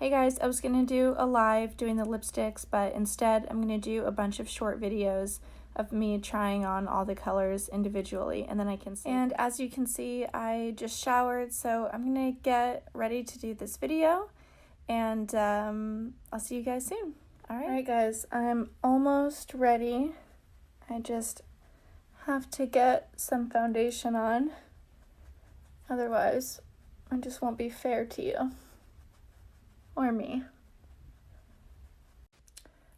Hey guys, I was gonna do a live doing the lipsticks, but instead I'm gonna do a bunch of short videos of me trying on all the colors individually, and then I can see. And as you can see, I just showered, so I'm gonna get ready to do this video, and I'll see you guys soon. Alright guys, I'm almost ready. I just have to get some foundation on, otherwise I just won't be fair to you. Or me.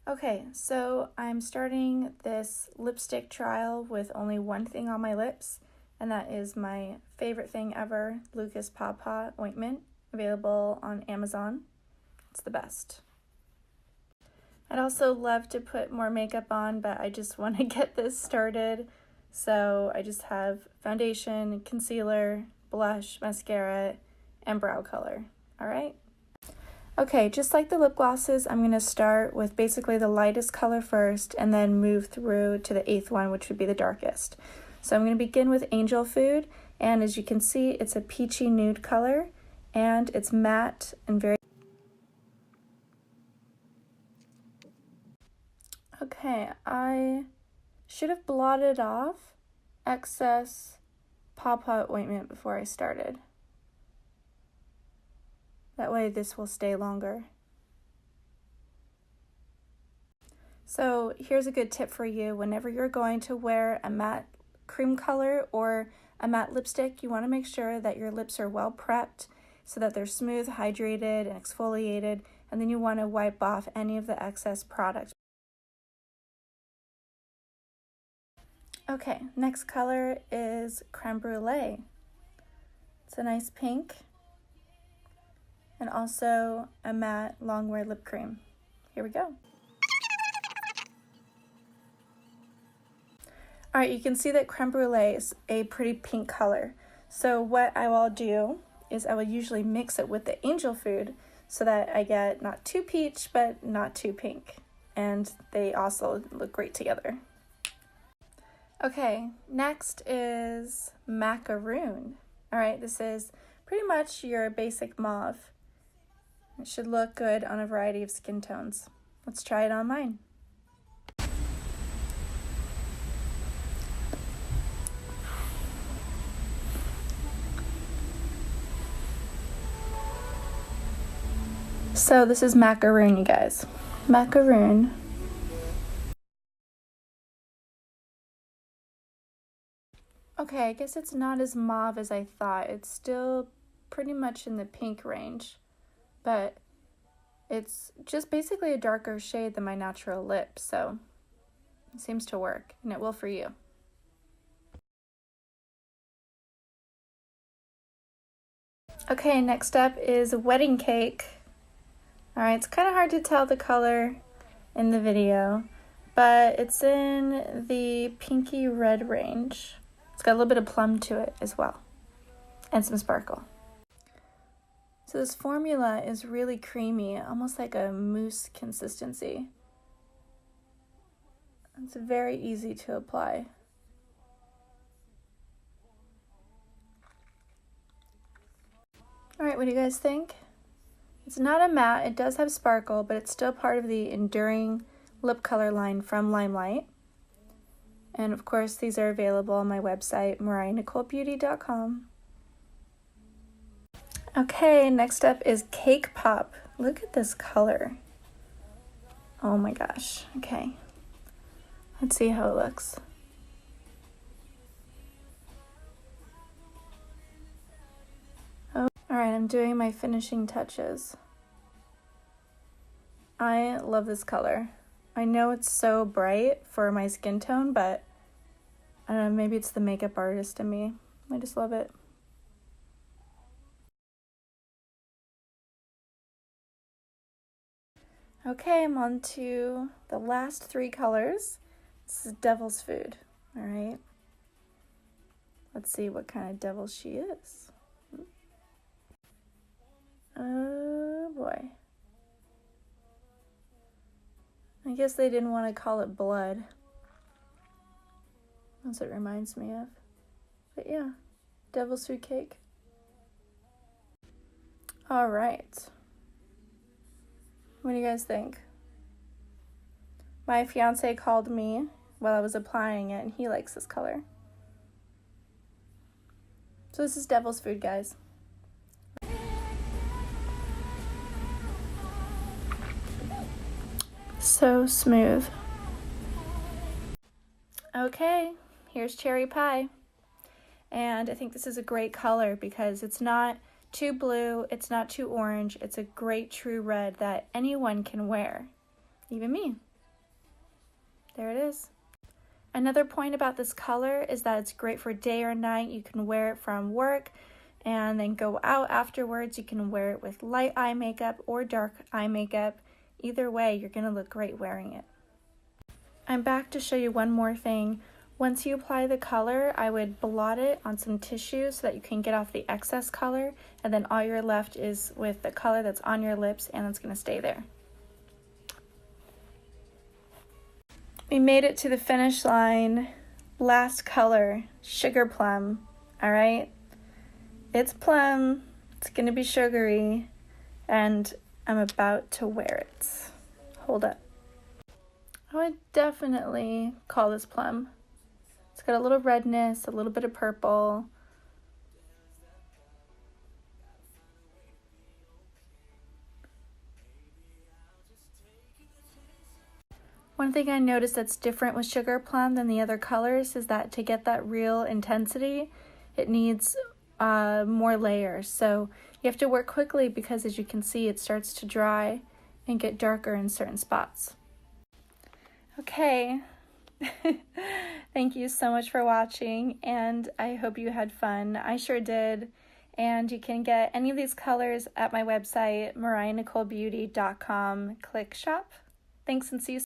Okay, so I'm starting this lipstick trial with only one thing on my lips, and that is my favorite thing ever, Lucas Paw ointment, available on Amazon. It's the best. I'd also love to put more makeup on, but I just want to get this started. So I just have foundation, concealer, blush, mascara, and brow color. All right? Okay, just like the lip glosses, I'm going to start with basically the lightest color first and then move through to the 8th one, which would be the darkest. So I'm going to begin with Angel Food, and as you can see, it's a peachy nude color, and it's matte and very... Okay, I should have blotted off excess Paw ointment before I started. That way this will stay longer. So here's a good tip for you. Whenever you're going to wear a matte cream color or a matte lipstick, you want to make sure that your lips are well prepped so that they're smooth, hydrated, and exfoliated, and then you want to wipe off any of the excess product. Okay, next color is Creme Brulee. It's a nice pink. And also a matte long-wear lip cream. Here we go. All right, you can see that Creme Brulee is a pretty pink color. So what I will do is I will usually mix it with the Angel Food so that I get not too peach, but not too pink. And they also look great together. Okay, next is Macaroon. All right, this is pretty much your basic mauve. It should look good on a variety of skin tones. Let's try it on mine. So this is Macaroon, you guys. Macaroon. Okay, I guess it's not as mauve as I thought. It's still pretty much in the pink range, but it's just basically a darker shade than my natural lip, so it seems to work, and it will for you. Okay, next up is Wedding Cake. Alright, it's kind of hard to tell the color in the video, but it's in the pinky red range. It's got a little bit of plum to it as well, and some sparkle. So this formula is really creamy, almost like a mousse consistency. It's very easy to apply. All right, what do you guys think? It's not a matte, it does have sparkle, but it's still part of the enduring lip color line from LimeLight. And of course, these are available on my website, MariahNicoleBeauty.com. Okay, next up is Cake Pop. Look at this color. Oh my gosh. Okay. Let's see how it looks. Oh, alright, I'm doing my finishing touches. I love this color. I know it's so bright for my skin tone, but I don't know, maybe it's the makeup artist in me. I just love it. Okay, I'm on to the last 3 colors. This is Devil's Food, all right? Let's see what kind of devil she is. Oh boy. I guess they didn't want to call it blood. That's what it reminds me of. But yeah, Devil's Food Cake. All right. What do you guys think? My fiance called me while I was applying it, and he likes this color. So this is Devil's Food, guys. So smooth. Okay, here's cherry pie. And I think this is a great color because it's not too blue, it's not too orange, it's a great true red that anyone can wear, even me. There it is. Another point about this color is that it's great for day or night. You can wear it from work and then go out afterwards. You can wear it with light eye makeup or dark eye makeup. Either way, you're going to look great wearing it. I'm back to show you one more thing. Once you apply the color, I would blot it on some tissue so that you can get off the excess color, and then all you're left is with the color that's on your lips, and it's going to stay there. We made it to the finish line. Last color, sugar plum. All right, it's plum, it's going to be sugary, and I'm about to wear it. Hold up. I would definitely call this plum. It's got a little redness, a little bit of purple. One thing I noticed that's different with sugar plum than the other colors is that to get that real intensity, it needs more layers. So you have to work quickly because, as you can see, it starts to dry and get darker in certain spots. Okay. Thank you so much for watching, and I hope you had fun. I sure did. And you can get any of these colors at my website, mariahnicolebeauty.com. Click shop. Thanks, and see you soon.